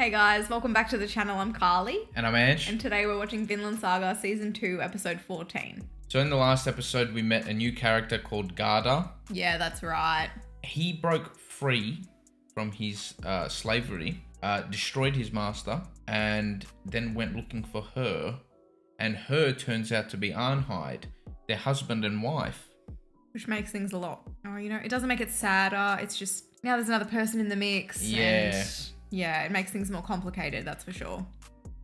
Hey guys, welcome back to the channel. I'm Carly. And I'm Ange. And today we're watching Vinland Saga Season 2, Episode 14. So in the last episode, we met a new character called Garda. Yeah, that's right. He broke free from his slavery, destroyed his master, and then went looking for her. And her turns out to be Arnheid, their husband and wife. Which makes things a lot... it doesn't make it sadder. It's just, now there's another person in the mix. Yeah. And yeah, it makes things more complicated, that's for sure.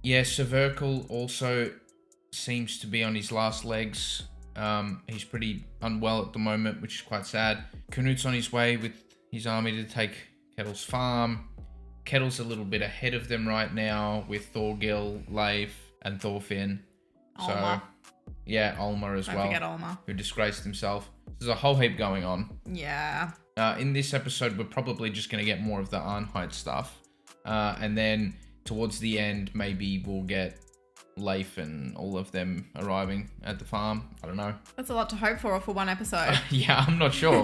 Yeah, Severkel also seems to be on his last legs. He's pretty unwell at the moment, which is quite sad. Knut's on his way with his army to take Kettle's farm. Kettle's a little bit ahead of them right now with Thorgil, Leif, and Thorfinn. Olma. So, yeah, Olma as well. Don't forget Olma. Who disgraced himself. There's a whole heap going on. Yeah. In this episode, we're probably just going to get more of the Arnheid stuff. And then towards the end, maybe we'll get Leif and all of them arriving at the farm. I don't know. That's a lot to hope for one episode. Yeah, I'm not sure.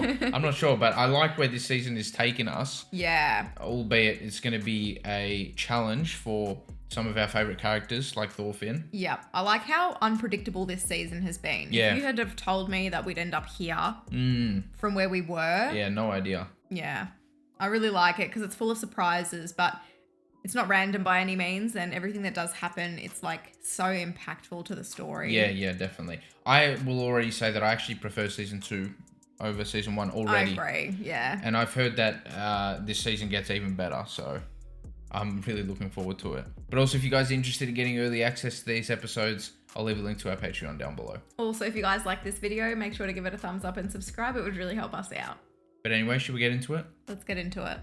But I like where this season is taking us. Yeah. Albeit it's going to be a challenge for some of our favourite characters like Thorfinn. Yeah. I like how unpredictable this season has been. Yeah. If you had have told me that we'd end up here from where we were. Yeah, no idea. Yeah. I really like it because it's full of surprises, but it's not random by any means, and everything that does happen, it's like so impactful to the story. Yeah, definitely. I will already say that I actually prefer season 2 over season 1 already. I agree, yeah. And I've heard that this season gets even better, so I'm really looking forward to it. But also, if you guys are interested in getting early access to these episodes, I'll leave a link to our Patreon down below. Also, if you guys like this video, make sure to give it a thumbs up and subscribe. It would really help us out. But anyway, should we get into it? Let's get into it.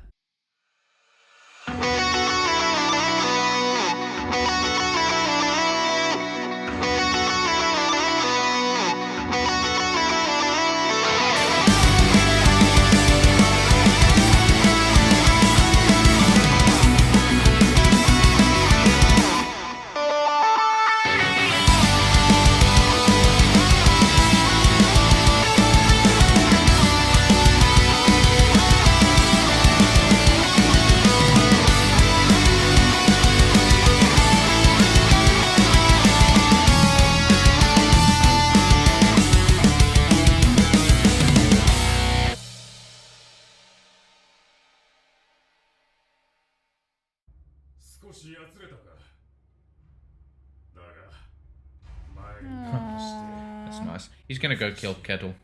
That's nice. He's gonna go kill Kettle.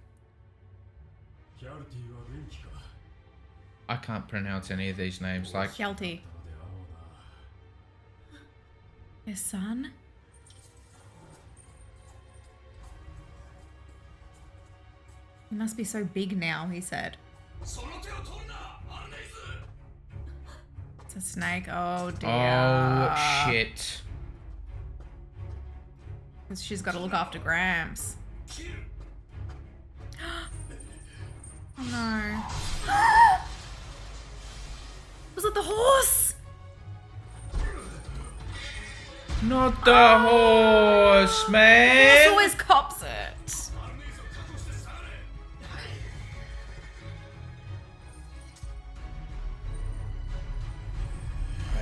I can't pronounce any of these names. Like Hjalti. His son? He must be so big now, he said. It's a snake. Oh dear. oh shit. She's got to look after Gramps. Oh no. Was it the horse? Not the horse, The man. horse always cops it.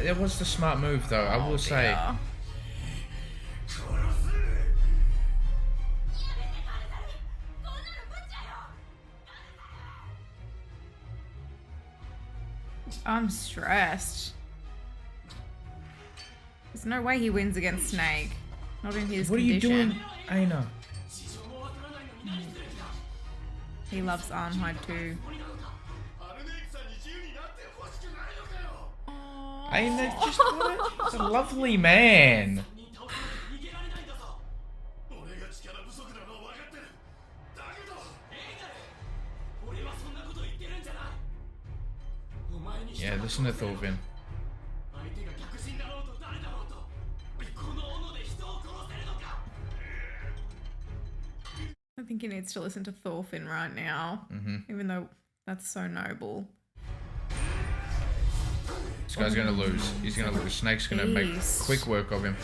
That was the smart move, though. I will say. I'm stressed. There's no way he wins against Snake. Not in his What condition. are you doing, Aina? He loves Arnheid too. Aina, just he's a lovely man. Yeah, listen to Thorfinn. I think he needs to listen to Thorfinn right now. Even though that's so noble. This guy's gonna lose. He's gonna lose. Snake's gonna make Beast. quick work of him.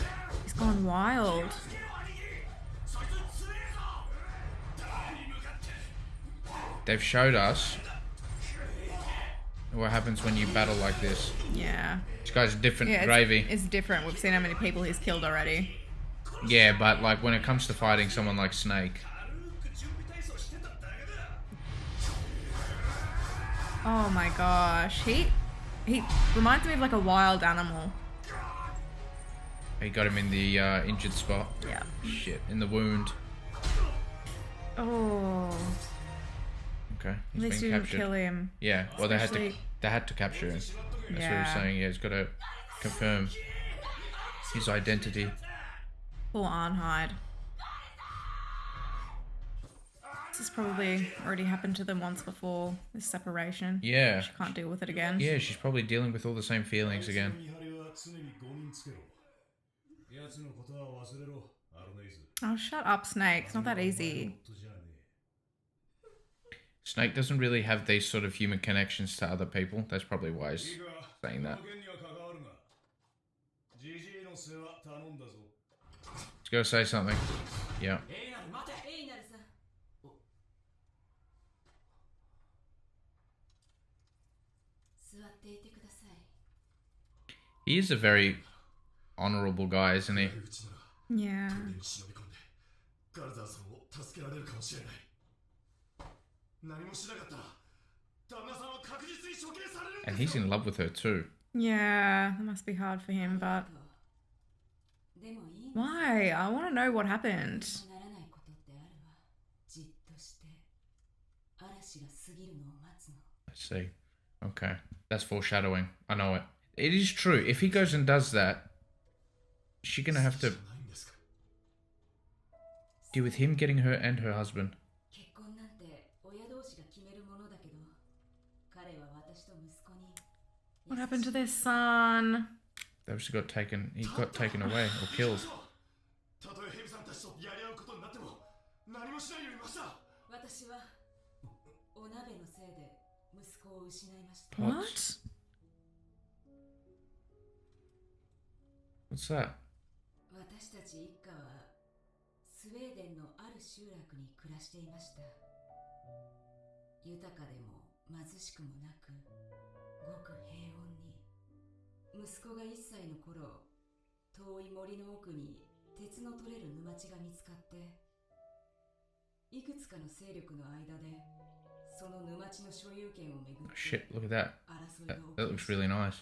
He's gone wild. They've showed us what happens when you battle like this. Yeah. This guy's different Yeah, gravy. it's different. We've seen how many people he's killed already. Yeah, but like when it comes to fighting someone like Snake. Oh my gosh. He reminds me of like a wild animal. He got him in the injured spot. Yeah. Shit, in the wound. Oh. Okay, At he's least been you didn't captured. kill him. Yeah, well they had Especially- to capture him. That's what he was Yeah. saying. Yeah, he's got to confirm his identity. Poor Arnhide. This has probably already happened to them once before, this separation. Yeah. She can't deal with it again. Yeah, she's probably dealing with all the same feelings again. Oh, shut up, Snake. It's not that easy. Snake doesn't really have these sort of human connections to other people. That's probably why he's saying that. Let's go say something. Yeah. He is a very honorable guy, isn't he? Yeah. And he's in love with her too. Yeah, that must be hard for him, but... Why? I want to know what happened. I see. Okay. That's foreshadowing. I know it. It is true. If he goes and does that, is she gonna have to deal with him getting her and her husband? What happened to their son? They obviously got taken. He got taken away or killed. What? What's that? 私たち一家はスウェーデンのある集落に暮らしていました。豊かでも貧しくもなく、ごく平穏に。息子が1歳の頃、遠い森の奥に鉄の取れる沼地が見つかって、いくつかの勢力の間でその沼地の所有権をめぐって Shit, look at that. 争いが That 起 looks き really nice.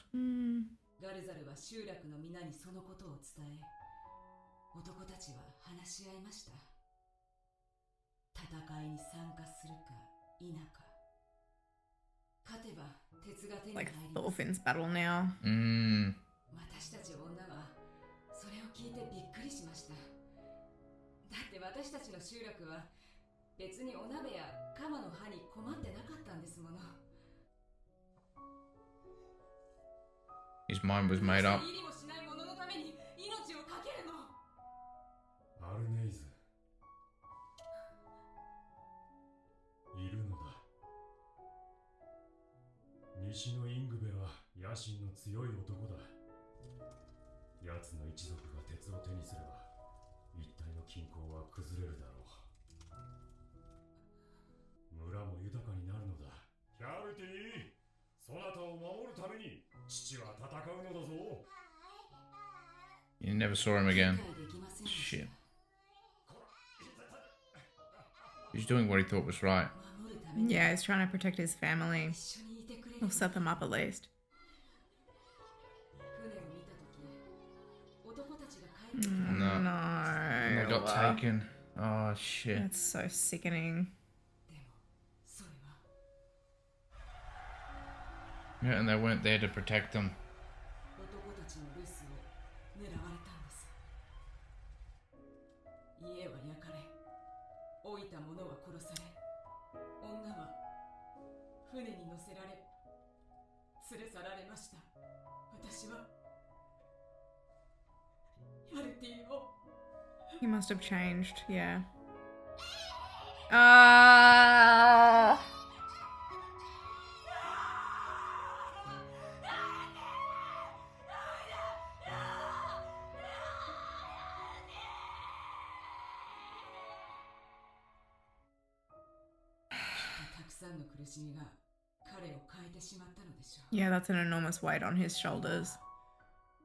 ガルザルは集落の皆にそのことを伝え、男たちは話し合いました。戦いに参加するか否か。勝てば鉄が手に入 Like ります。 Thorfinn's battle now. 私たち女はそれを聞いてびっくりしました。だって私たちの集落は別にお鍋や鎌の刃に困ってなかったんですもの。 His mind was made up. 入りもしないもののために命を懸けるの。アルネイズいるのだ。西のイングベは野心の強い男だ。奴の一族が鉄を手にすれば一帯の均衡は崩れるだろう。村も豊かになるのだ。キャルティ、そなたを守るために父は戦うのだぞ。 You never saw him again. Shit. He's doing what he thought was right. Yeah, he's trying to protect his family. He'll set them up at least. No. No. They got taken. Oh shit. That's so sickening. Yeah, and they weren't there to protect them. 男たちの留守を狙われたんです。家は焼かれ、老いた者は殺され、女は船に乗せられ、連れ去られました。私はヤルティを He must have changed, yeah. 彼を変えてしまったのでしょう。 Yeah, that's an enormous weight on his shoulders.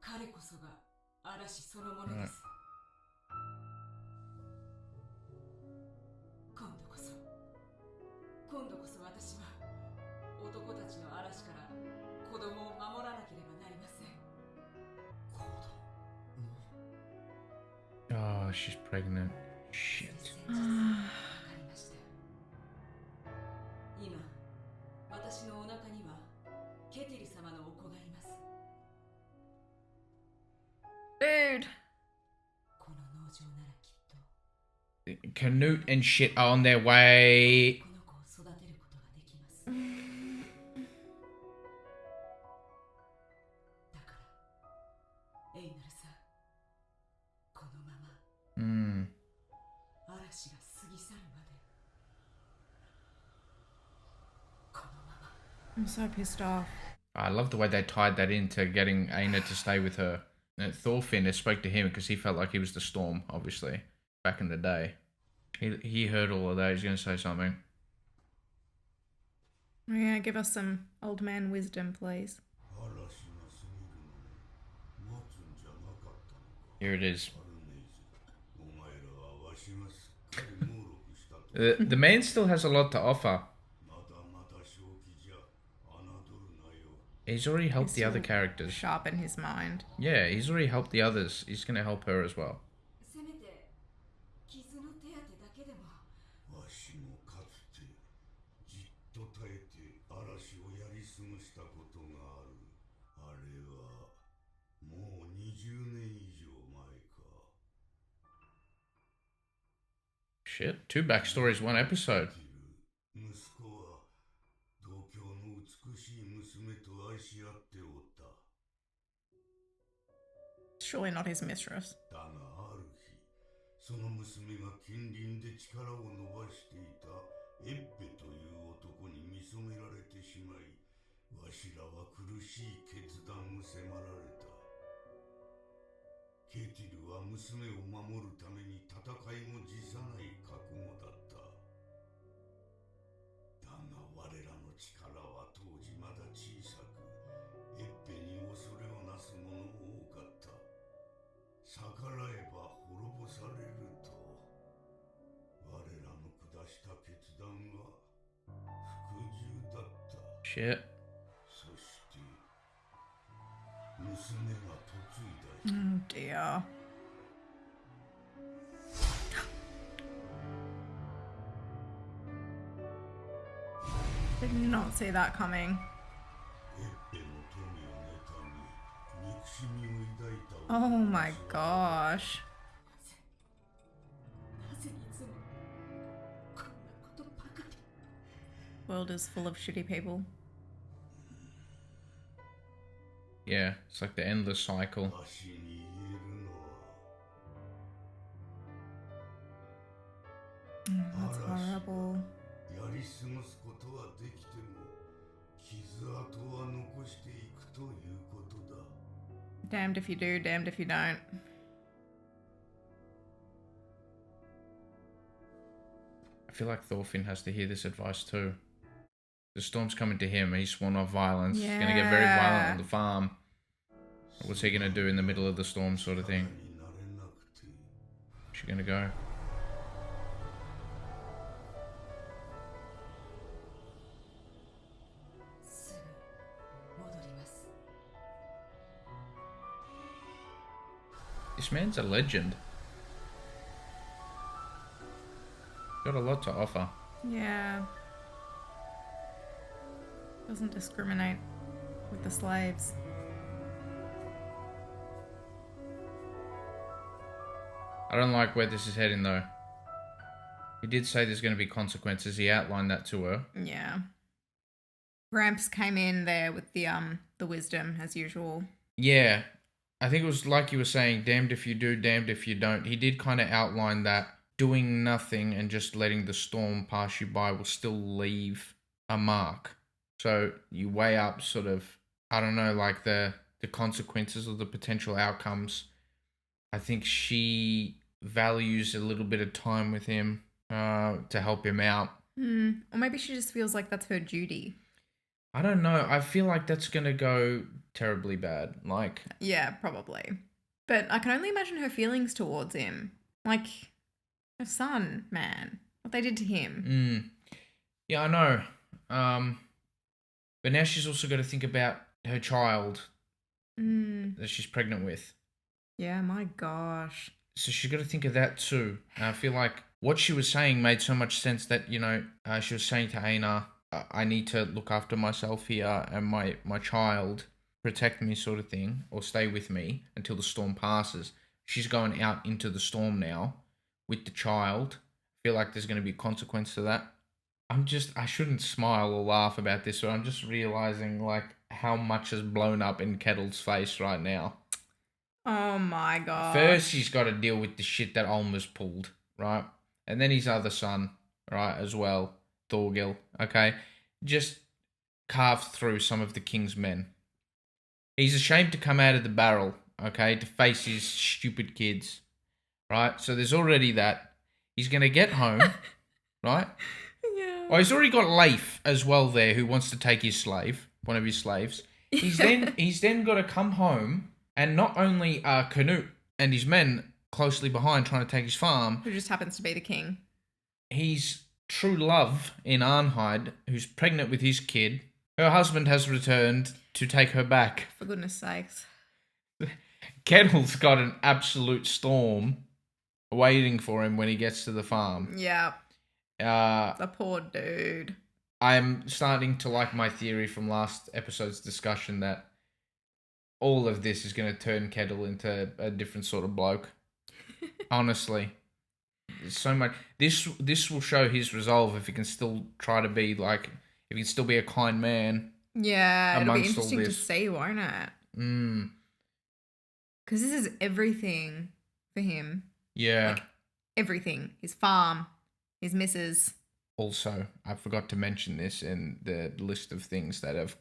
彼こそが嵐そのものです。今度こそ私は男たちの嵐から子供を守らなければなりません。 Oh, she's pregnant. Shit. わかりました。今私のお腹にはケティル様のお子がいます。 Dude. この農場ならきっと Canute and shit are on their way. この子を育てることができます。だからエイナルさん、このまま Hmm. 嵐が過ぎ去るまでこのまま。 I'm so pissed off. I love the way they tied that into getting Aina to stay with her. And Thorfinn has spoke to him because he felt like he was the Storm, obviously, back in the day. He heard all of that. He's going to say something. Yeah, give us some old man wisdom, please. Here it is. The man still has a lot to offer. He's already helped the other characters. Sharpen his mind. Yeah, he's already helped the others. He's going to help her as well. せめて傷の手当てだけでも。わしもかつてじっと耐えて嵐をやり過ごしたことがある。あれはもう20年以上前か。 Shit, 2 backstories, 1 episode. 息子は同郷の美しい娘と愛し合っておった。 Surely not his mistress. だがある日、その娘が近隣で力を伸ばしていたエッペという男に見初められてしまい、わしらは苦しい決断を迫られた。ケティルは娘を守るために戦いも辞さない覚悟だった。だが我らの力は当時まだ小さく、エッペに恐れをなす者も多かった。逆らえば滅ぼされると、我らの下した決断は服従だった。 Shit. そして娘が嫁いだ日、 Oh dear. Did not see that coming. エッペの富を妬み、憎しみを抱いた Oh 男 my は gosh. なぜいつもこんなことばかり。 World is full of shitty people. Yeah, it's like the endless cycle. わしに言えるのは、 That's horrible. やり過ごすことはできても、傷跡は残していくということだ。 Damned if you do, damned if you don't. I feel like Thorfinn has to hear this advice too. The storm's coming to him. He's sworn off violence. He's going to get very violent on the farm. What's he going to do in the middle of the storm sort of thing? になれなくて、 Where's she going to go? すぐ戻ります。 This man's a legend. Got a lot to offer. Yeah. Doesn't discriminate with the slaves. I don't like where this is heading though. He did say there's going to be consequences. He outlined that to her. Yeah. Gramps came in there with the wisdom as usual. Yeah. I think it was like you were saying, damned if you do, damned if you don't. He did kind of outline that doing nothing and just letting the storm pass you by will still leave a mark. So you weigh up sort of, I don't know, like the consequences or the potential outcomes. I think she values a little bit of time with him to help him out. Or maybe she just feels like that's her duty. I don't know. I feel like that's gonna go terribly bad. Like, Yeah, probably. But I can only imagine her feelings towards him. Like, her son, man. What they did to him. yeah, I know. But now she's also got to think about her child that she's pregnant with. Yeah, my gosh. So she's got to think of that too. And I feel like what she was saying made so much sense that, she was saying to Aina, I need to look after myself here and my child, protect me sort of thing, or stay with me until the storm passes. She's going out into the storm now with the child. I feel like there's going to be a consequence to that. I shouldn't smile or laugh about this, but I'm just realizing like how much is blown up in Kettle's face right now. Oh my god. First, he's got to deal with the shit that Olma's pulled, right? And then his other son, right, as well, Thorgil, okay? Just carved through some of the king's men. He's ashamed to come out of the barrel, okay, to face his stupid kids, right? So there's already that. He's going to get home, right? Yeah. Oh, he's already got Leif as well there, who wants to take his slave, one of his slaves. He's then got to come home, and not only are Canute and his men closely behind trying to take his farm, Who just happens to be the king. his true love in Arnheid, who's pregnant with his kid, her husband has returned to take her back. For goodness sakes. Kettle's got an absolute storm waiting for him when he gets to the farm. Yeah. Uh, The poor dude. I'm starting to like my theory from last episode's discussion that all of this is going to turn Kettle into a different sort of bloke. Honestly. There's so much. This will show his resolve if he can still try to be like, if he can still be a kind man. Yeah, it'll be Amongst all interesting to this. see, won't it? Because this is everything for him. Yeah. Like, everything. His farm, his missus. Also, I forgot to mention this in the list of things that have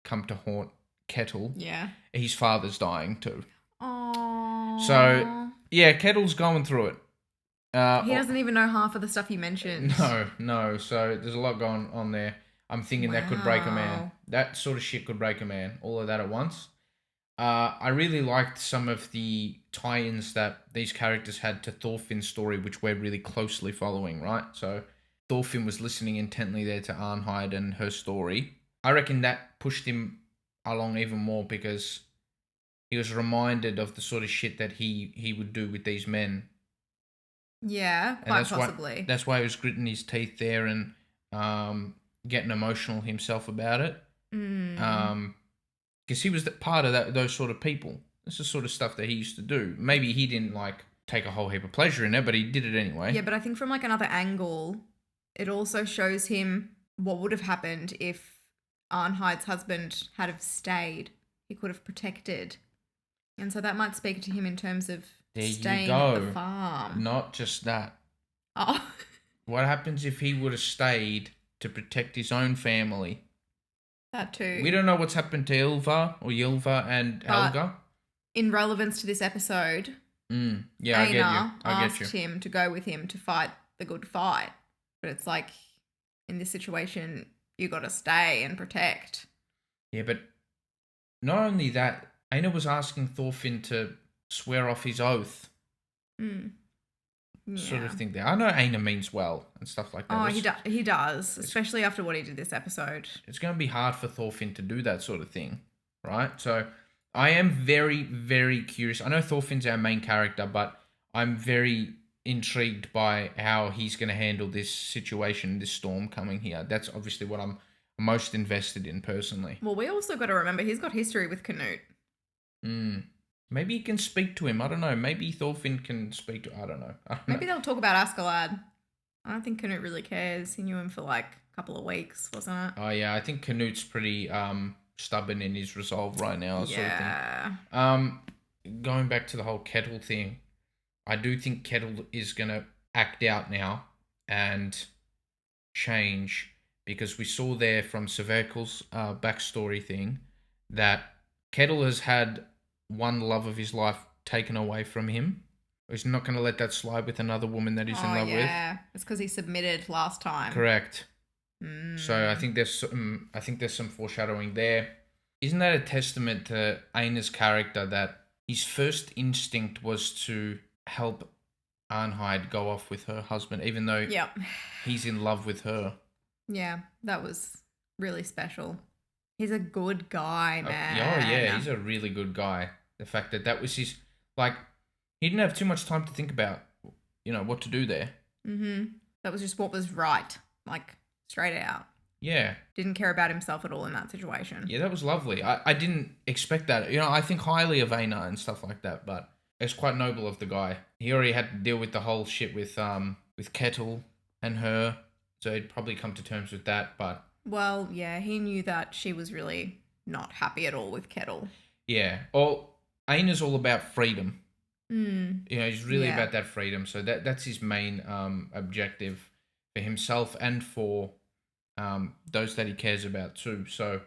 come to haunt Kettle. Yeah. His father's dying too. Aww. So, yeah, Kettle's going through it. He doesn't even know half of the stuff you mentioned. No. So there's a lot going on there. I'm thinking that could break a man. Wow. That sort of shit could break a man. All of that at once. I really liked some of the tie-ins that these characters had to Thorfinn's story, which we're really closely following, right? So Thorfinn was listening intently there to Arnheid and her story. I reckon that pushed him along even more because he was reminded of the sort of shit that he would do with these men. Yeah, And quite possibly. That's why he was gritting his teeth there and getting emotional himself about it. Because he was part of those sort of people. That's the sort of stuff that he used to do. Maybe he didn't like take a whole heap of pleasure in it, but he did it anyway. Yeah, but I think from like another angle, it also shows him what would have happened if Arnheid's husband had have stayed. He could have protected. And so that might speak to him in terms of staying at the farm. Not just that. Oh. What happens if he would have stayed to protect his own family? That too. We don't know what's happened to Ylva and Helga. In relevance to this episode, Yeah, I get you. I asked get you. him to go with him to fight the good fight. But it's like, in this situation, you got to stay and protect. Yeah, but not only that, Aina was asking Thorfinn to swear off his oath. Sort of thing there. I know Aina means well and stuff like that. Oh, he does, especially after what he did this episode. It's going to be hard for Thorfinn to do that sort of thing, right? So I am very, very curious. I know Thorfinn's our main character, but I'm very intrigued by how he's going to handle this situation, this storm coming here. That's obviously what I'm most invested in personally. Well, we also got to remember he's got history with Canute. Maybe he can speak to him. I don't know. Maybe Thorfinn can speak to... I don't know. Maybe they'll talk about Askeladd. I don't think Canute really cares. He knew him for like a couple of weeks, wasn't it? Oh, yeah. I think Canute's pretty stubborn in his resolve right now. Yeah. Sort of thing. Going back to the whole Kettle thing, I do think Kettle is going to act out now and change because we saw there from Severkel's backstory thing that Kettle has had one love of his life taken away from him. He's not going to let that slide with another woman that he's in love with. Yeah, it's because he submitted last time. Correct. So I think there's some foreshadowing there. Isn't that a testament to Aina's character that his first instinct was to help Arnheid go off with her husband, even though Yep. he's in love with her? Yeah, that was really special. He's a good guy, man. Oh yeah, he's a really good guy. The fact that was his, like, he didn't have too much time to think about, what to do there. That was just what was right, like straight out. Yeah. Didn't care about himself at all in that situation. Yeah, that was lovely. I didn't expect that. I think highly of Aina and stuff like that, but it's quite noble of the guy. He already had to deal with the whole shit with Kettle and her, so he'd probably come to terms with that, but... Well, yeah, he knew that she was really not happy at all with Kettle. Yeah. Well, Aina's all about freedom. He's really Yeah. about that freedom, so that's his main objective for himself and for those that he cares about too. So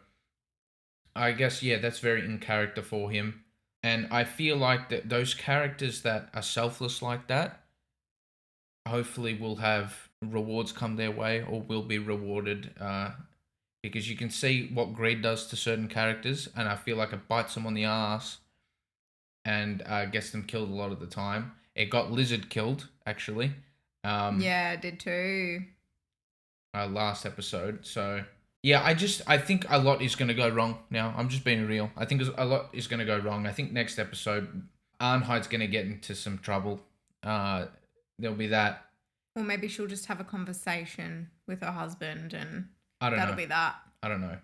I guess, yeah, that's very in character for him. And I feel like that those characters that are selfless like that hopefully will have rewards come their way or will be rewarded, because you can see what greed does to certain characters, and I feel like it bites them on the ass and gets them killed a lot of the time. It got Lizard killed, actually. Yeah, it did too. Last episode. So yeah, I think a lot is going to go wrong now. I'm just being real. I think a lot is going to go wrong. I think next episode, Arnheid's going to get into some trouble. There'll be that. Or maybe she'll just have a conversation with her husband and That'll know. Be that. I don't know.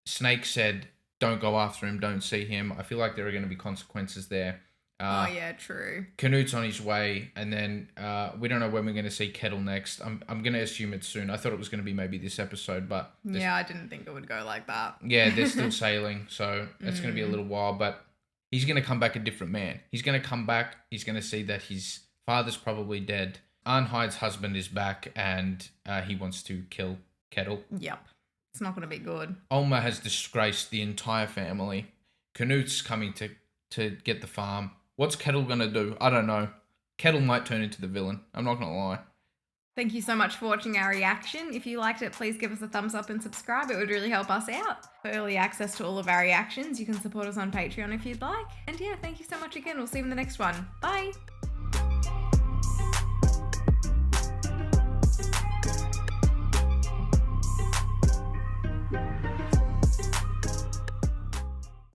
Snake said, don't go after him, don't see him. I feel like there are going to be consequences there. Oh, yeah, true. Canute's on his way, and then we don't know when we're going to see Kettle next. I'm going to assume it's soon. I thought it was going to be maybe this episode, but... Yeah, I didn't think it would go like that. Yeah, they're still sailing, so it's going to be a little while, but he's going to come back a different man. He's going to come back, he's going to see that his father's probably dead. Arnheid's husband is back, and he wants to kill Kettle. Yep. It's not going to be good. Ulmer has disgraced the entire family. Canute's coming to get the farm. What's Kettle going to do? I don't know. Kettle might turn into the villain. I'm not going to lie. Thank you so much for watching our reaction. If you liked it, please give us a thumbs up and subscribe. It would really help us out. For early access to all of our reactions, you can support us on Patreon if you'd like. And yeah, thank you so much again. We'll see you in the next one. Bye.